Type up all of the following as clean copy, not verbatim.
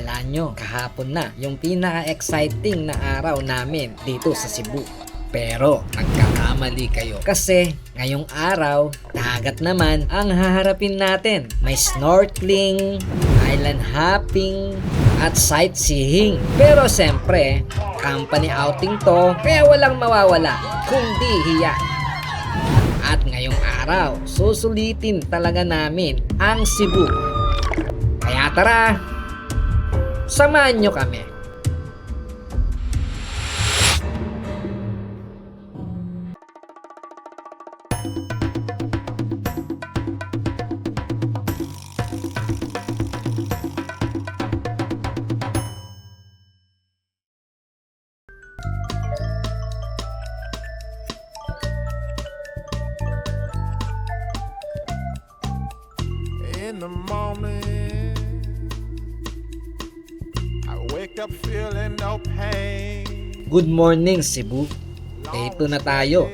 Akala nyo, kahapon na yung pinaka-exciting na araw namin dito sa Cebu. Pero nagkakamali kayo kasi ngayong araw, dagat naman ang haharapin natin. May snorkeling, island hopping, at sightseeing. Pero siyempre, company outing to, kaya walang mawawala kundi hiya. At ngayong araw, susulitin talaga namin ang Cebu. Kaya tara, samahan nyo kami. In the morning, I wake up feeling no pain. Good morning Cebu. Day 2 na tayo.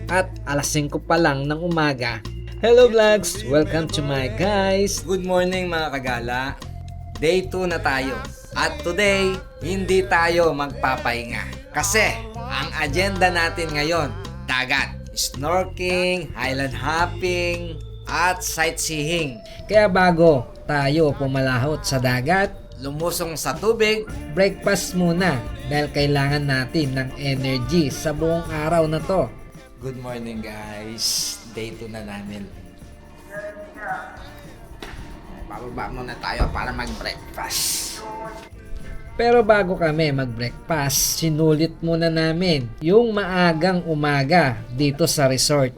At alas 5 pa lang ng umaga. Hello vlogs! Welcome to my guys! Good morning mga kagala. Day 2 na tayo. At today, hindi tayo magpapahinga. Kasi, ang agenda natin ngayon, dagat, snorkeling, island hopping, at sightseeing. Kaya bago tayo pumalahot sa dagat, Lumusong sa tubig, breakfast muna dahil kailangan natin ng energy sa buong araw na to. good morning guys. Day 2 na namin. Bababa muna tayo para mag-breakfast. Pero bago kami mag-breakfast, sinulit muna namin yung maagang umaga dito sa resort.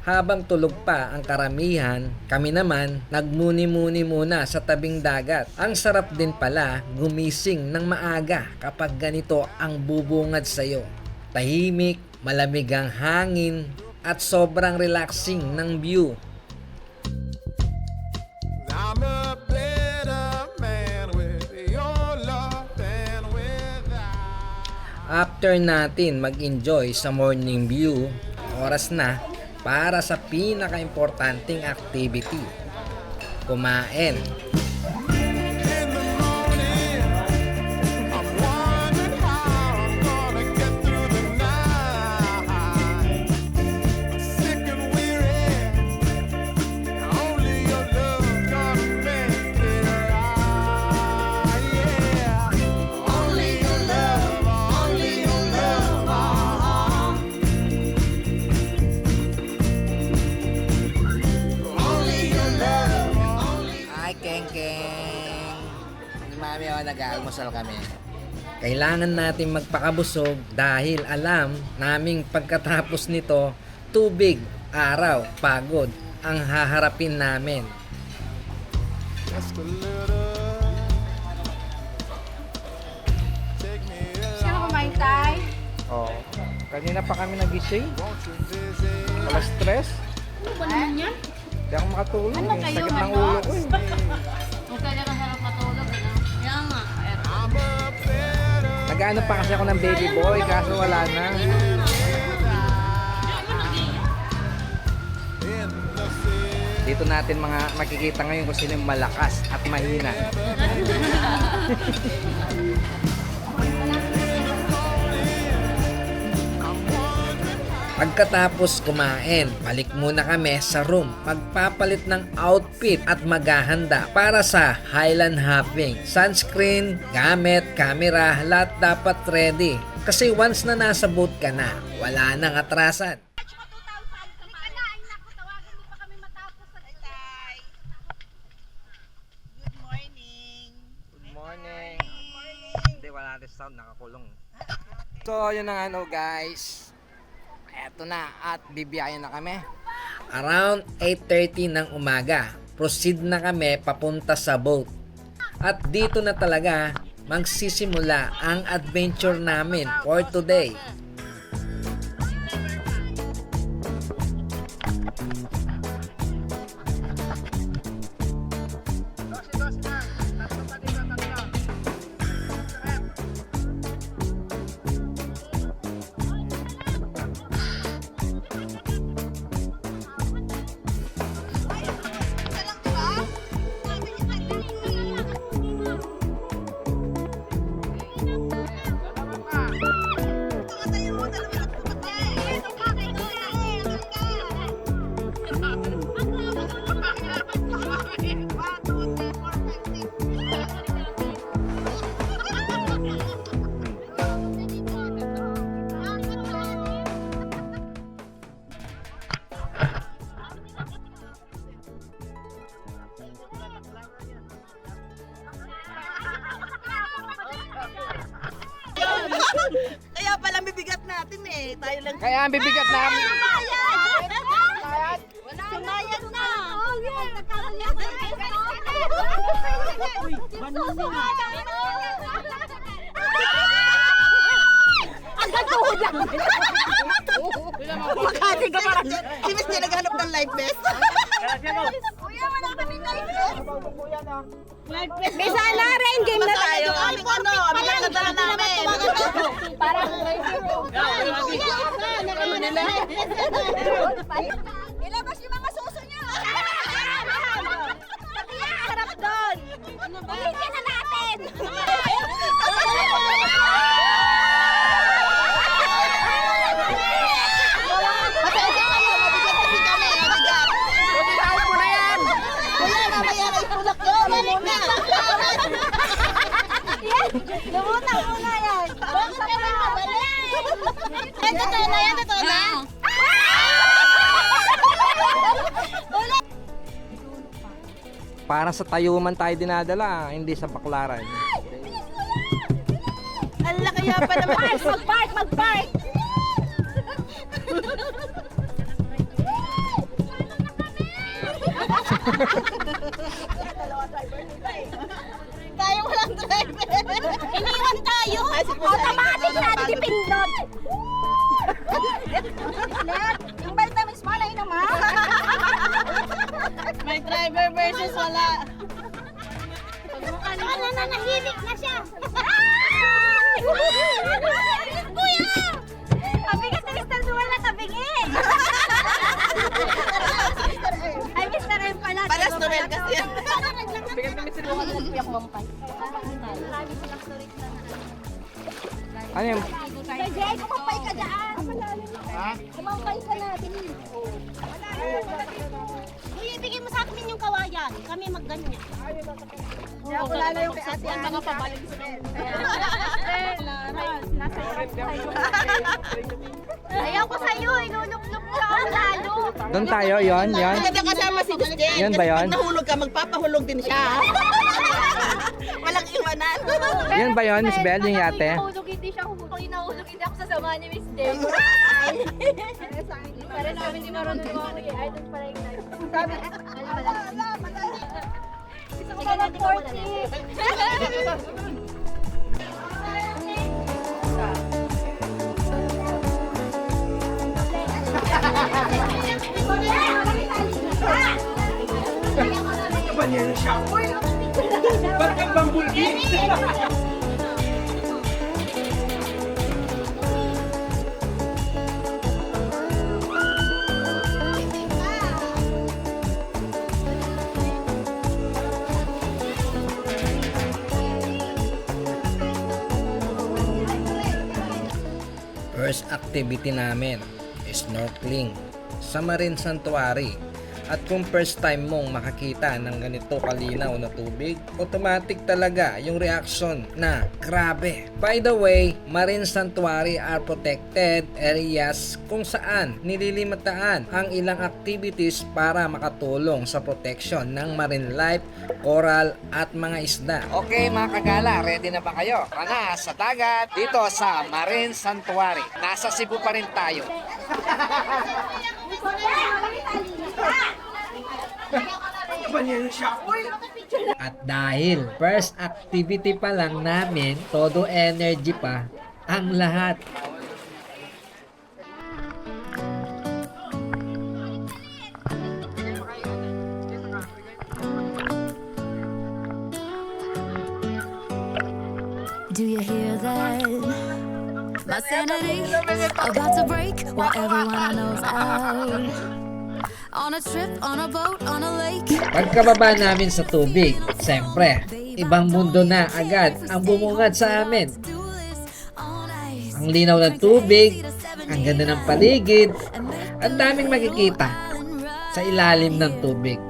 Habang tulog pa ang karamihan, kami naman nagmuni-muni muna sa tabing dagat. Ang sarap din pala gumising ng maaga kapag ganito ang bubungad sa'yo. Tahimik, malamig ang hangin, at sobrang relaxing ng view. I'm a better man with your love than without. After natin mag-enjoy sa morning view, oras na para sa pinaka-importanting activity, kumain. In the morning, I'm wondering how I'm gonna get through the night. Sick and weary, only your love gonna make it right. Yeah, only your love, only your love. Only your love, only. Hi Keng-Keng. Ni Mami nag-aalmusal kami. Kailangan natin magpakabusog dahil alam naming pagkatapos nito, tubig, araw, pagod ang haharapin namin. Just a little. Take me Sino kumain, Tay? Oh, kanina pa kami nagising, won't you visit? alas 3. Ano ba naman yan? Hindi ako makatulog, Ano yung kayo, sakit ng ano? ulo ko eh. Huwag ka na kasarap matulog, ano? Kaya nga. I'm a better Nag-ano pa kasi ako ng baby boy, kaso wala na. in the city. Dito natin mga makikita ngayon kung sino yung malakas at mahina. Pagkatapos kumain, balik muna kami sa room. Magpapalit ng outfit at maghahanda para sa Highland Hopping. Sunscreen, gamit, camera, lahat dapat ready. Kasi once na nasa boat ka na, wala nang atrasan. Good morning. Hindi, wala natin sound, nakakulong. So, yun ang ano guys. Eto na at bibiyahin na kami. Around 8:30 ng umaga, proceed na kami papunta sa boat. At dito na talaga magsisimula ang adventure namin for today. natin eh. Tayo lang. Kaya ang bibigat namin. Sumayad na. Ang gatuhod lang. Makati ka parang. Si Miss J naghanap ng life vest. Kuya, wala kami life vest. May sana rin, game na tayo. Aming ano, aming nadala namin. Parang ilabas yung mga suso niyo. Pati harap doon. Ulitin na natin. Lumuna yan. Bakit ka rin mabalik? Yan ito na. Para sa tayuman tayo dinadala, hindi sa baklaran. Ang laki pa naman. Mag-park. Tayo walang driver. Iniwan tayo. Automatic natin ipindot. Yung vitamins mo na inuman. May driver versus wala. Ano na, nahilig na siya. Kuya! Ang bigat na Mr. Dual na tabingi. Ay, Mr. M pala. Palas Dual kasi yan. Bigat na Mr. Dual. Piyak mampay. Ano yung... Sir Jay, kumampay ka dyan. Kumampay ka na. Uy, ibigay mo sa akin yung kawayan. Kami magganyan. Wala na yung kay ate. Yan mga pabalik sa ayaw ko sa'yo. Inulog-log mo ang lalo. Doon tayo, yon. Maganda kasama si Jen. Yan ba yun? Pag nahulog ka, magpapahulog din siya. Walang iwanan. Yan ba yun, Miss Belle, yung yate? Nahulog hindi siya humulog. Inahulog hindi ako sa sama ni Miss Dave. Para sa amin, hindi marunong ko ako. Ay, doon pala yung life. Sabi, gusto ko ba mag-40? First activity namin is snorkeling sa Marine Sanctuary. At kung first time mong makakita ng ganito kalinaw na tubig, automatic talaga yung reaction na grabe. By the way, Marine Sanctuary are protected areas kung saan nililimataan ang ilang activities para makatulong sa protection ng marine life, coral at mga isda. Okay mga kagala, ready na ba kayo? Tara sa dagat dito sa Marine Sanctuary. Nasa Cebu pa rin tayo. At dahil first activity pa lang namin, todo energy pa ang lahat. Do you hear that? My sanity about to break while everyone I know's out. On a trip, on a boat, on a lake. Pagkababa namin sa tubig, siyempre, ibang mundo na agad ang bumungad sa amin. Do this all night. Ang linaw ng tubig, ang ganda ng paligid, ang daming makikita sa ilalim ng tubig.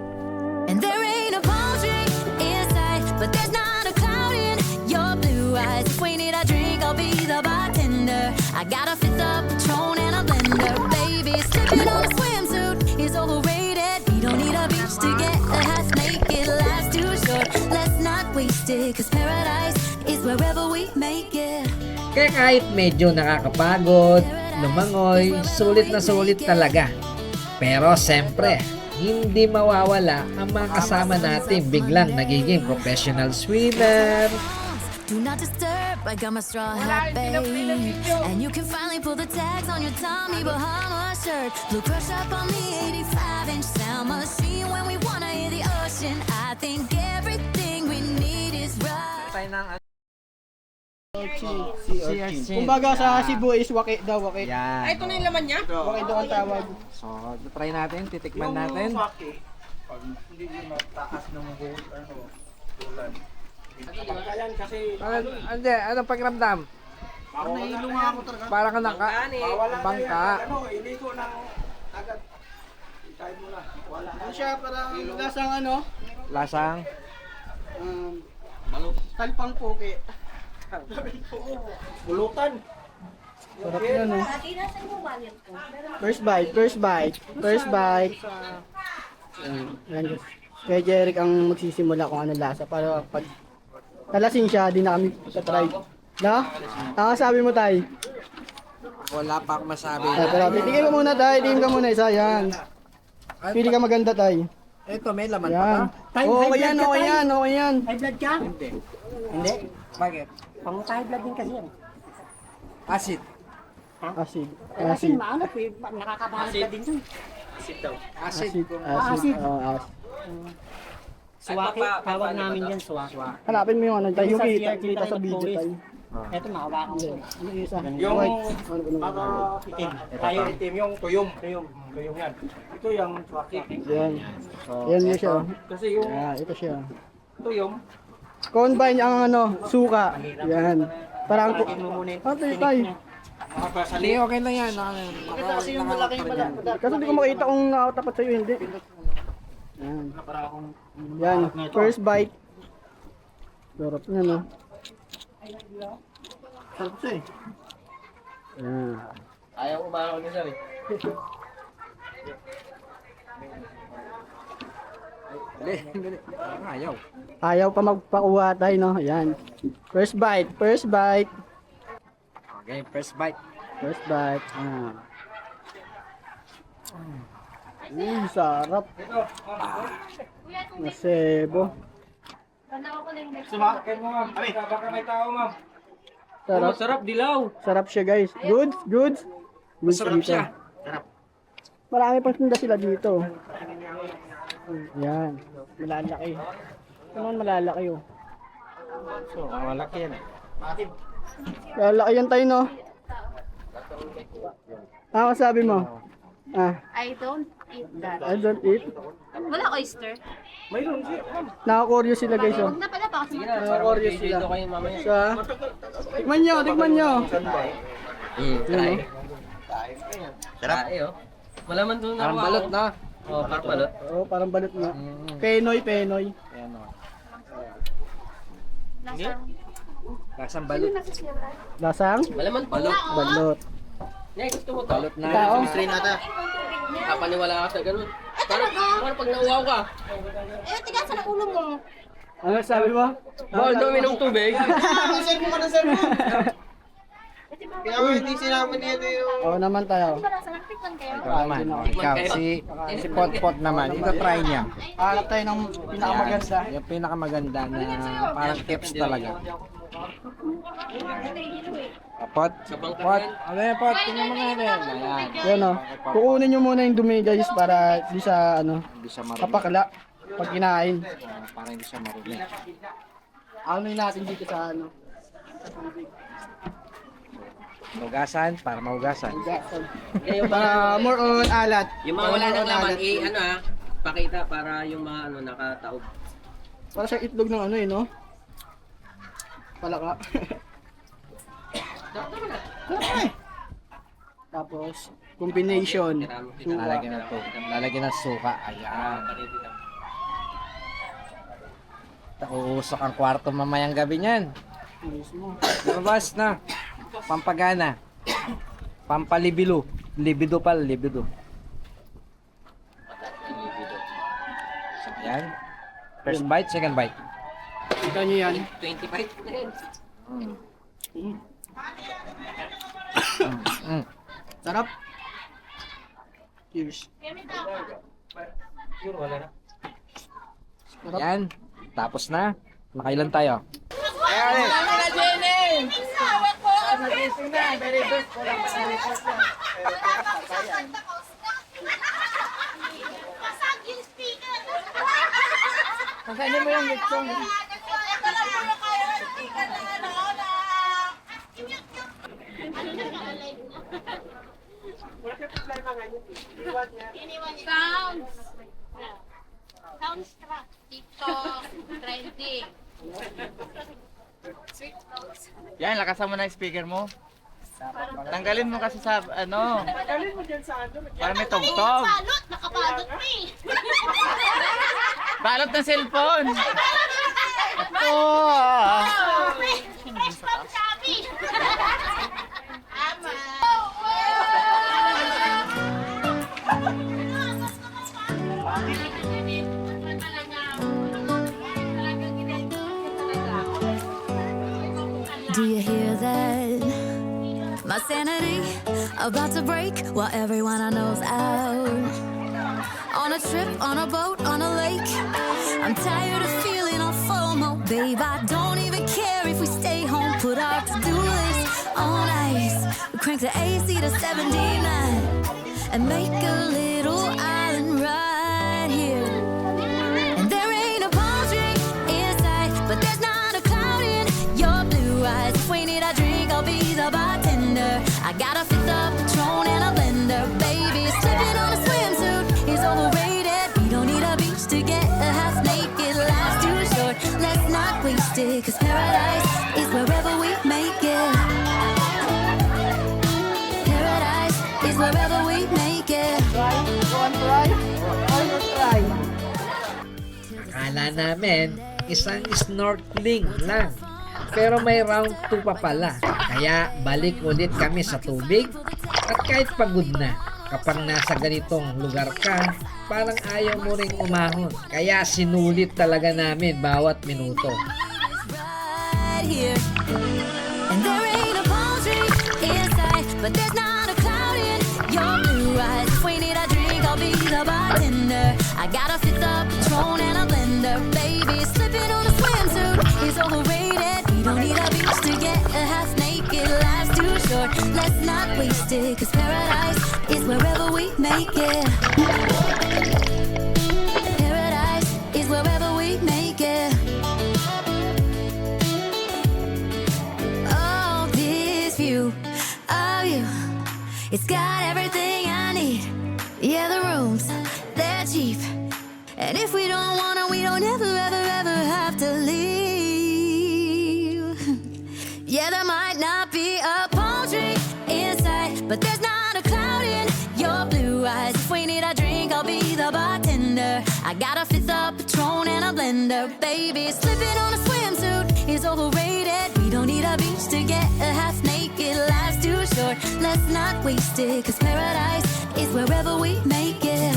And there ain't a palm tree in sight, but there's not a cloud in your blue eyes. If we need a drink, I'll be the bartender. I got a fifth of Patron and a blender. Baby, slipping on a swimsuit is overrated. We don't need a beach to get half naked. Life's too short, let's not waste it. Cause paradise is wherever we make it. Kaya kahit medyo nakakapagod, lumangoy, sulit na sulit talaga. Pero siyempre, hindi mawawala ang mga kasama natin biglang nagiging professional swimmer. Do not disturb, I got my straw hat, babe. And you can finally pull the tags on your Tommy Bahama shirt. Blue crush up on the 85-inch sound machine. When we wanna hear the ocean, I think everything we need is right. Tayo ng Kumbaga sa Cebu is waki daw, waki. Yan. Ito na yung laman niya? Waki daw ang tawag. So, try natin, titikman natin. waki, pag hindi mo mataas ng bulan. Ayan kasi Hindi, anong pakiramdam? parang nahilo nga ako talaga. Parang ka naka, bangka. Hindi ko nang agad. Kahit mo na. Wala. Ano siya parang lasang ano? Lasang. Talpang poke. Bulutan. Sarap yan oh. First bite, first bite, first bite. Yan. Kaya Jeric ang magsisimula kung ano lasa para pag nalasing siya, di na kami tatry. Na? Sabi mo tay? Wala pa ako masabi. Pero titigil mo muna tay, tingin ka muna isa yan. Pili ka maganda tay. Ito, may laman Yan. Okay yan, okay yan, okay yan. High blood ka? Hindi. Bakit? Pang high blood din kasi yan. Acid. Acid. Kasi Acid. maano, nakakabahan ka din dun. Acid. Acid. Acid. Oh, acid. Suwaki, tawag namin yan, suwaki. Hanapin mo yung ano, tayo yung kita sa video tayo. Eto, makabakan ko. Ano yung isa? Yung White. Ano, itim. Tayo itim yung tuyong. Tuyong yan. Ito yung suwaki. Yan. Yan yun siya. Kasi yung Ito siya. tuyong, Combine ang ano, suka. Yan. Parang tayo. Hindi, okay lang yan. Kasi yung malaki Kasi hindi ko makita kung nakatapat sa'yo, hindi. Yan. Yan. First bite. Sarap na, no? Sarap siya eh. Yan. ayaw umaraw niya sir. Dali. Ayaw. Ayaw pa magpakuha tayo, no? Yan. First bite. First bite. Okay, first bite. First bite. Sarap. Nasebo. Sumakin mo ma'am. Baka may tao ma'am. Sarap. Sarap dilaw. Sarap siya, guys. Goods, goods. Goods Masarap dito. siya. Marami pang tinda sila dito. Yan. Malalaki. Ano malalaki, oh. So, malaki yan. Malalaki yan tayo, no? Sabi mo? I don't eat that. I don't eat. Wala oyster. Nakakoryo sila, guys, oh. Huwag na pala baka kasi Nakakoryo sila. Sa? Tikman nyo, tikman nyo. Yan, oh. Sarap. Malaman doon Parang balot na. Oh, parang balot. Oo, parang balot nga. Penoy, penoy. Lasang balot. Lasang? Malaman balot. Balot. Nay, gusto mo to? Balot na. Tao? Kapaniwala ka sa ganun. Parang pag nauwaw ka. Eh, tigasan ang ulo mo. Ano sabi mo? Bawal daw minom tubig. Oo naman tayo. Ikaw naman. Ikaw, si Potpot naman. Ito try niya. Hanap tayo ng pinakamaganda. Yung pinakamaganda na parang tips talaga. Pot. Pot. Ano yan, Pot? Tingnan mo nga rin. Ayan. Yan o. Kukunin nyo muna yung dumi, guys, para di sa ano, Hindi siya marunong. kapakla pag kinain. Para hindi siya marunong. Ano natin dito sa ano? Hugasan, para mahugasan. Para more on alat. Yung mga wala nang laman, pakita para yung mga nakataob. Para sa itlog ng ano no? Palaka. Tapos, combination. Lalagyan ng to. Lalagyan ng suka. Ayan. Uusok ang kwarto mamayang gabi niyan. Lumabas na. Pampagana. Pampalibilo. Libido pala, libido. So, ayan. First bite, second bite. Kita nyo yan. 25 na yan. Sarap. Cheers. Yun, wala na. Yan. Tapos na. Nakailan tayo? Kakainin mo yung lechon. Soundtrack. TikTok. Trending. Yan, lakasan mo na yung speaker mo. Tanggalin mo kasi sa ano. Tanggalin mo dyan sa ano. Para may tugtog. Balot. Nakabalot pa eh. Balot ng cellphone. Fresh from Shopee. Ama. Do you hear that? My sanity about to break while everyone I know's out. On a trip, on a boat, on a lake. I'm tired of feeling all FOMO, babe. I don't even care if we stay home. Put our to-do list on ice. We crank the AC to 79 and make a little island right here. And there ain't a palm tree in sight, but there's not a cloud in your blue eyes. If we need a drink, I'll be the bartender. I got a fifth of Patron and a blender, baby. Slipping on a swimsuit is overrated. We don't need a beach to get a half naked. Life's too short, let's not waste it. 'Cause paradise is wherever we make it. Paradise is wherever we make it. Akala namin, isang snorkeling lang. Pero may round 2 pa pala. Kaya balik ulit kami sa tubig. At kahit pagod na, kapag nasa ganitong lugar ka, parang ayaw mo ring umahon. Kaya sinulit talaga namin bawat minuto. Right here. And there ain't a palm tree in sight, but there's not a cloud in your blue eyes. If we need a drink, I'll be the bartender. I got a fifth of Patron and a blender, baby. Slipping on a swimsuit is overrated. We don't need a beach to get a half naked. Life's too short, let's not waste it. 'Cause paradise is wherever we make it. Paradise is wherever we make it. Oh, this view of you, it's got everything I need. Yeah, the rooms, they're cheap. And if we don't want it, we don't ever, ever, ever have to leave. Yeah, there might not be a palm tree in sight, but there's not a cloud in your blue eyes. If we need a drink, I'll be the bartender. I got a fifth of Patron and a blender, baby. Slipping on a swimsuit is overrated. We don't need a beach to get a half naked. Life's too short, let's not waste it. 'Cause paradise is wherever we make it.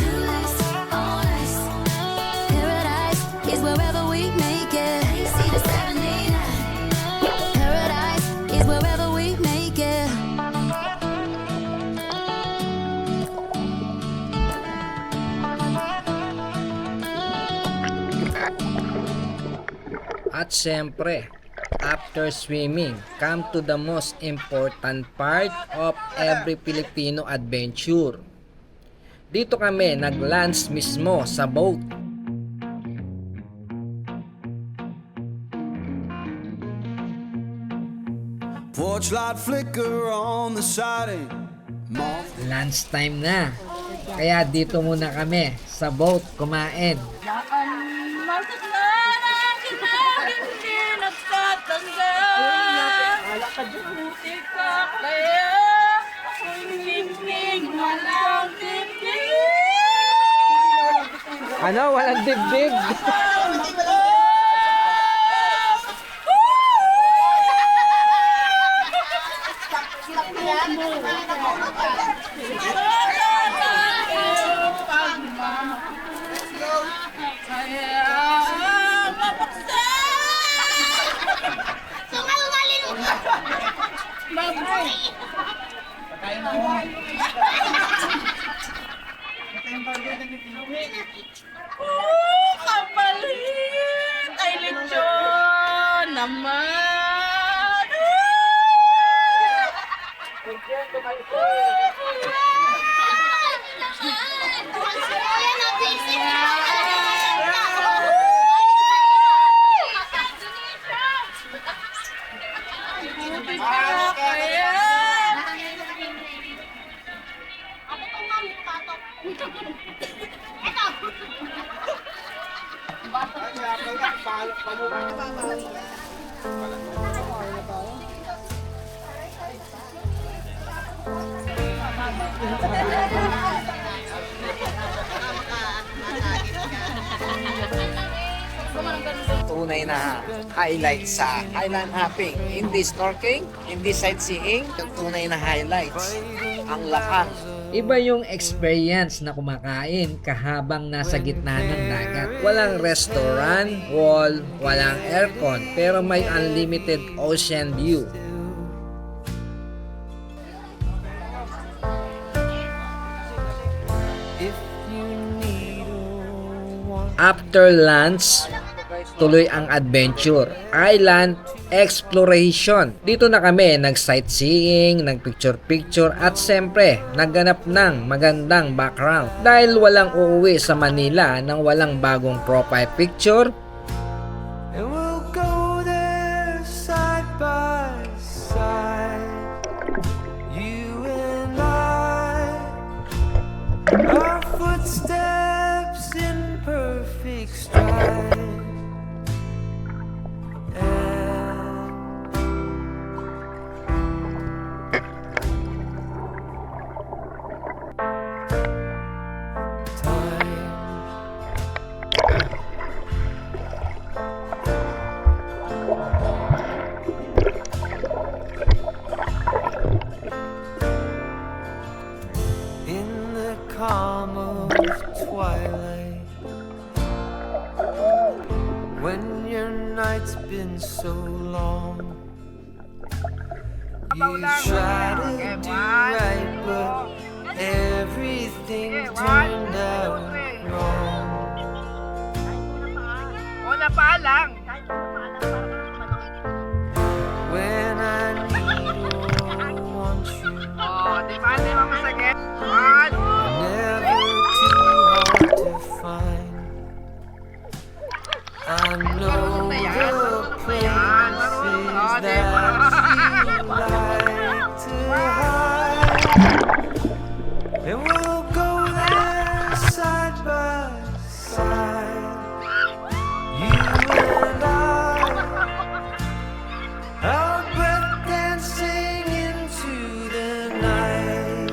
Paradise is wherever we make it. See the 79. Paradise is wherever we make it. At syempre, after swimming, come to the most important part of every Filipino adventure. Dito kami nag-lunch mismo sa boat. Porch light flicker on the siding. Moth Lunch time na. Kaya dito muna kami sa boat kumain. Masok na aking hindi nagtatanda. Buti ka kaya ako'y nipig walang dibdib. Ano? Walang dibdib. Sungal-ngalin! Baboy! Tunay na highlight sa island hopping. Hindi snorkeling, hindi sightseeing. Yung tunay na highlights, ang lapang. Iba yung experience na kumakain kahabang nasa gitna ng dagat. Walang restaurant, wall, walang aircon, pero may unlimited ocean view. After lunch, tuloy ang adventure, island exploration. Dito na kami nag-sightseeing, nag-picture-picture at siyempre nagganap ng magandang background. Dahil walang uuwi sa Manila nang walang bagong profile picture, And we'll go there side by side. You and I, our footsteps in perfect stride. In the calm of twilight, when your night's been so long, you try to do right, but everything turned out wrong. When I need or want you, never too hard to find. I know the places that you like to hide, and we'll go there side by side. You and I, our breath dancing into the night.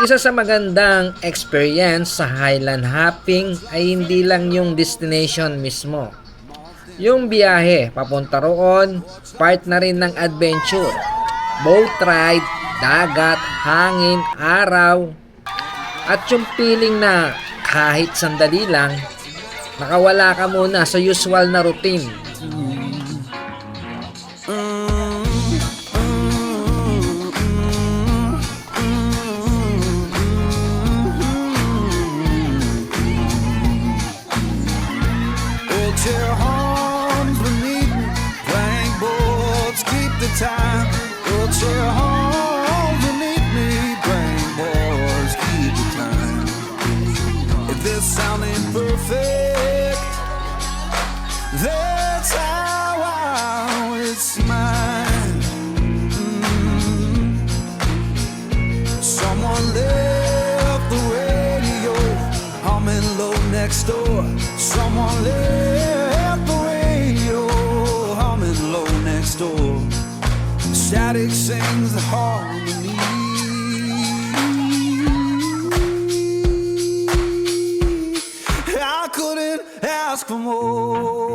isa sa magandang experience sa highland hopping ay hindi lang yung destination mismo. Yung biyahe papunta roon, part na rin ng adventure. Boat ride, dagat, hangin, araw, at yung feeling na kahit sandali lang, nakawala ka muna sa usual na routine. Hold your arms beneath me, playing boards, keep the time. Hold your arms beneath me, playing boards, keep the time. If this sounding perfect, that's how it's mine. Someone left the radio humming low next door. Someone left the radio humming low next door. Static sings the harmony. I couldn't ask for more.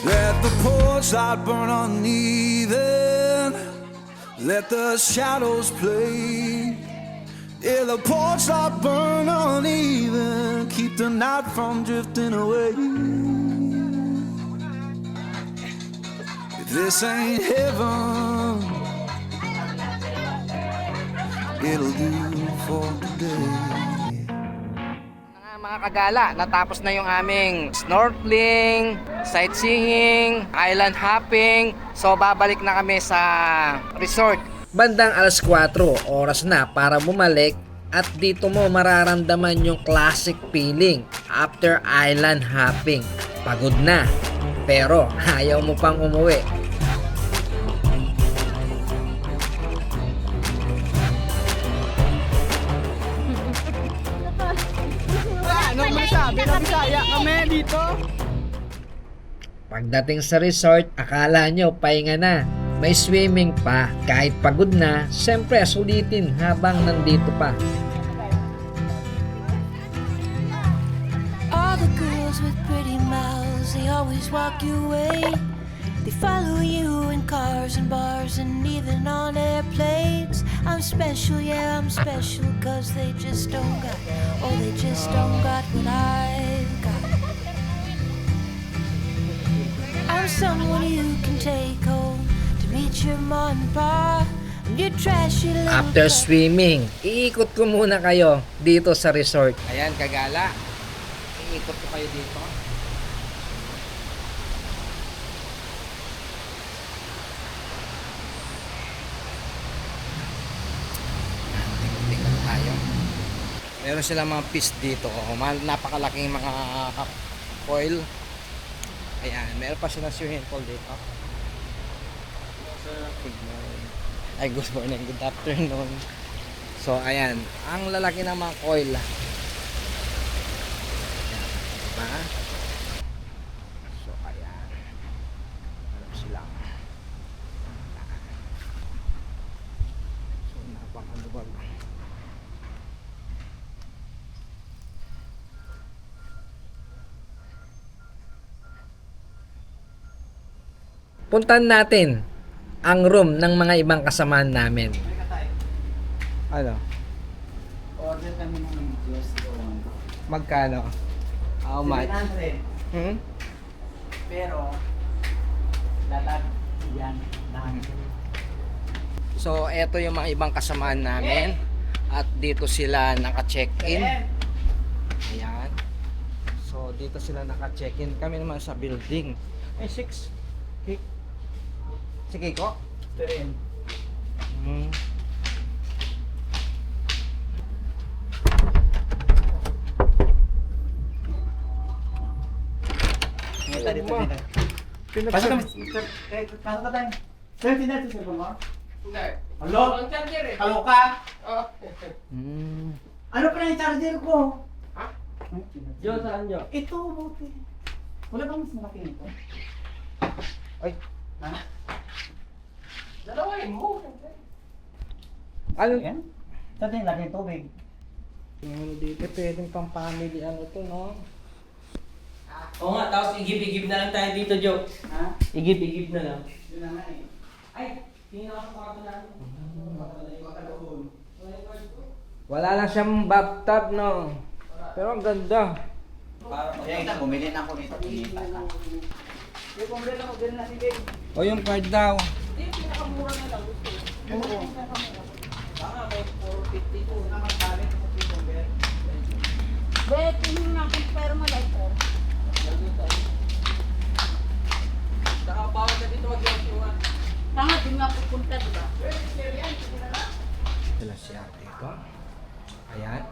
Let the porch light burn uneven. Let the shadows play. Yeah, the porch light burn uneven. Keep the night from drifting away. If this ain't heaven, it'll do for today. Mga kagala, natapos na yung aming snorkeling, sightseeing, island hopping. So babalik na kami sa resort. Bandang alas 4, oras na para bumalik at dito mo mararamdaman yung classic feeling after island hopping. Pagod na, pero ayaw mo pang umuwi. Anong masabi na Bisaya kami dito? Pagdating sa resort, akala nyo pahinga na. May swimming pa. Kahit pagod na, siyempre sulitin habang nandito pa. All the girls with pretty mouths, they always walk your way. They follow you in cars and bars and even on airplanes. I'm special, yeah, I'm special, cause they just don't got, oh, they just don't got what I've got. I'm someone you can take home to meet your mom and pa. And your trashy little After swimming, iikot ko muna kayo dito sa resort. Ayan, kagala. Iikot ko kayo dito. Tingnan tayo. Meron silang mga fish dito. Oh, napakalaking mga foil. Ayan, meron pa silang swimming pool dito. Good morning. Ay, good morning, good afternoon. So, ayan. Ang lalaki ng mga coil. Ayan, diba? So, ayan. Alam sila. So, napakaluwag. Puntan natin ang room ng mga ibang kasamaan namin. Ano? Order kami ng restaurant. Magkano? How much? 700. Hmm? Pero, lalag yan. So, eto yung mga ibang kasamaan namin. At dito sila naka-check-in. Ayan. So, dito sila naka-check-in. Kami naman sa building. Ay, 6. Si Kiko? Rin. Hmm. Dito, dito, dito. Pasok kami. Pasok ka tayo. Sir, tinatid sa mo? Hello? Hello ka? Hmm. Ano pa na yung charger ko? Jo, saan Jo? Ito, buti. Wala bang mas malaki nito? Ay. Ha? Dalawain mo. Ano? Ayan. Ito din, laki ng tubig. Ano dito? Pwedeng pang family ano to, no? Oo nga, tapos igib-igib na lang tayo dito, Jo. Ha? Igib-igib na lang. Yun na nga eh. Ay, tingin ako sa kwarto natin. Wala lang siyang bathtub, no? Pero ang ganda. Kaya bumili na ako nito. Kinita na. Yung bumili na ako, din na sige. O yung card daw. Bet, hindi na akong pero malay ko. Nakapawag ka dito mag-Joshua. Tama, din nga pupunta, diba? Sila siya dito. Ayan.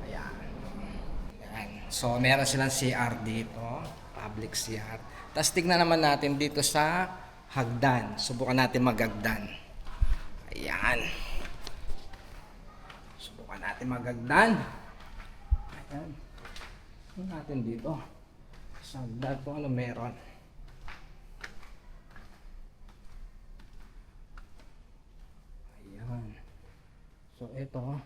Ayan. Ayan. So, meron silang CR dito. Public CR. Tapos tignan naman natin dito sa hagdan. Subukan natin maghagdan. Ayan. Subukan natin maghagdan. Ayan. Tignan natin dito. Sa hagdan kung ano meron. Ayan. So, ito.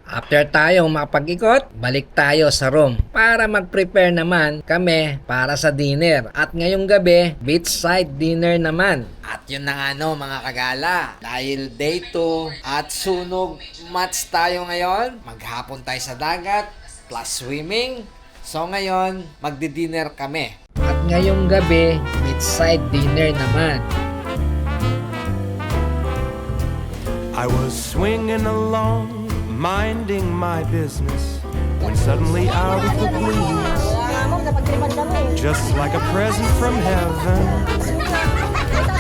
After tayong makapag-ikot, balik tayo sa room para mag-prepare naman kami para sa dinner. At ngayong gabi, beachside dinner naman. At yun na nga no mga kagala, dahil day 2 at sunog match tayo ngayon, maghapon tayo sa dagat plus swimming. So ngayon, magdi-dinner kami. At ngayong gabi, beachside dinner naman. I was swinging along, minding my business, when suddenly out of the blue, just like a present from heaven,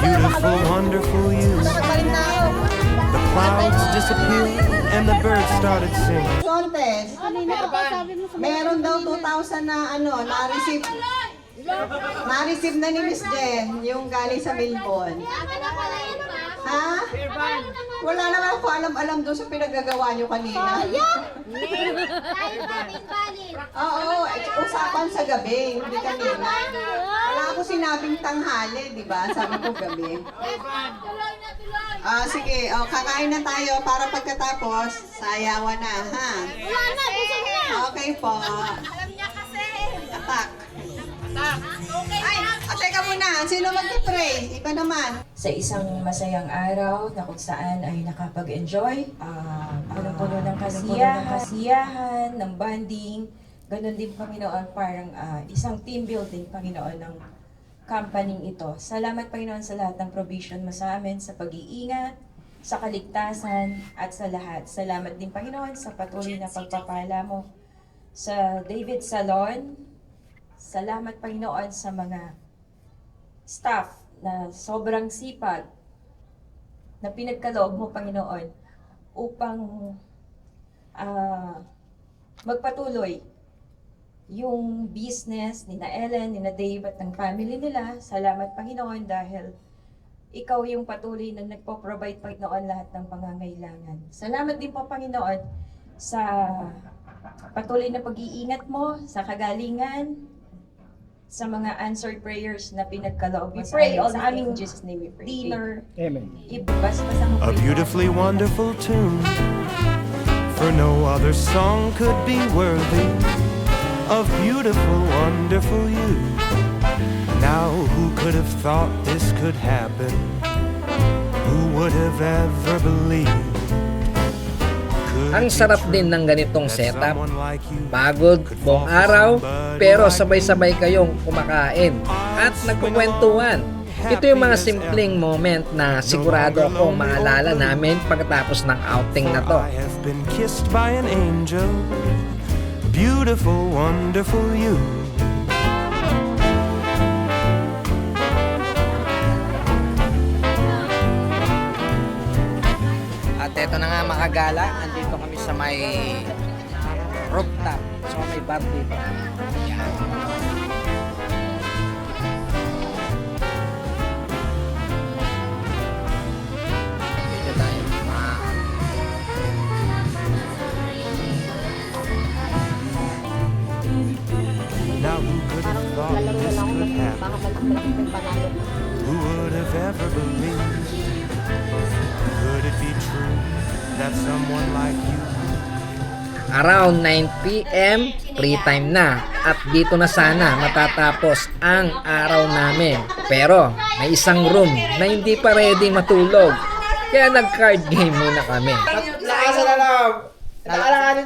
beautiful, wonderful you. The clouds disappeared and the birds started singing. Contest. Meron daw 2,000 na na-receive na ni Miss Jen, yung galing sa Melbourne. Ha? Wala naman ako alam-alam doon sa pinagagawa nyo kanina. Oo, usapan sa gabi, hindi kanina. Wala ako sinabing tanghali, di ba? Sabi ko gabi. Sige, kakain na tayo para pagkatapos, sayawan na, ha? Okay po. Alam niya kasi. Atak. Ay, teka muna, sino mag-pray? Iba naman. Sa isang masayang araw na kung saan ay nakapag-enjoy, puno-puno ng kasiyahan, ng bonding, ganun din Panginoon, parang isang team building, Panginoon, ng company ito. Salamat Panginoon sa lahat ng provision mo sa amin, sa pag-iingat, sa kaligtasan, at sa lahat. Salamat din Panginoon sa patuloy na pagpapala mo sa David Salon. Salamat Panginoon sa mga staff na sobrang sipag na pinagkaloob mo Panginoon upang magpatuloy yung business ni na Ellen, ni na Dave at ng family nila. Salamat Panginoon dahil ikaw yung patuloy na nagpo-provide Panginoon lahat ng pangangailangan. Salamat din po Panginoon sa patuloy na pag-iingat mo sa kagalingan, sa mga answered prayers na pinagkaloob mo sa aming Jesus name we pray. Dinner. Amen. Ibas-basa mo A beautifully wonderful tune, for no other song could be worthy of beautiful, wonderful you. Now who could have thought this could happen? Who would have ever believed? Ang sarap din ng ganitong setup. Pagod buong araw, pero sabay-sabay kayong kumakain at nagkukwentuhan. Ito yung mga simpleng moment na sigurado akong maalala namin pagkatapos ng outing na to. I have been kissed by an angel, beautiful, wonderful you. At eto na nga mga gala, andito kami sa may rooftop. So may bar dito. Yan. Dito tayo. Now who could have thought this could happen? Who would have ever believed? Could it be true that someone like you? Around 9 p.m, free time na at dito na sana matatapos ang araw namin. Pero may isang room na hindi pa ready matulog. Kaya nag-card game muna kami. Lakasan na lang.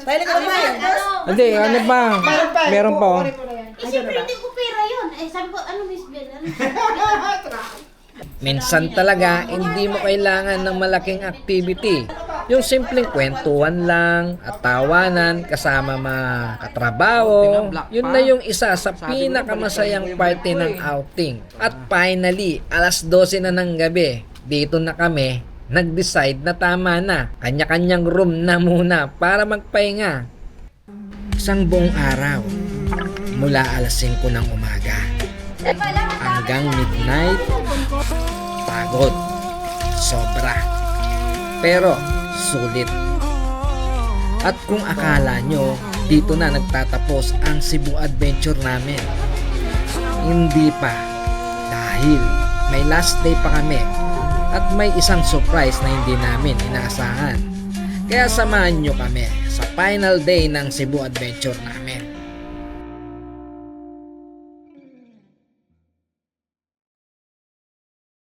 Pwede ka naman. Hindi, ano ba? Meron pa oh. Siyempre hindi ko pera yun. Sabi ko, ano Miss Bell? Minsan talaga hindi mo kailangan ng malaking activity. Yung simpleng kwentuhan lang at tawanan kasama mga katrabaho, yun na yung isa sa pinakamasayang party ng outing. At finally, alas 12 na ng gabi, dito na kami nag-decide na tama na. Kanya-kanyang room na muna para magpahinga. Isang buong araw, mula alas 5 ng umaga hanggang midnight, pagod, sobra, pero sulit. At kung akala nyo dito na nagtatapos ang Cebu Adventure namin, hindi pa, dahil may last day pa kami at may isang surprise na hindi namin inaasahan. Kaya samahan nyo kami sa final day ng Cebu Adventure namin.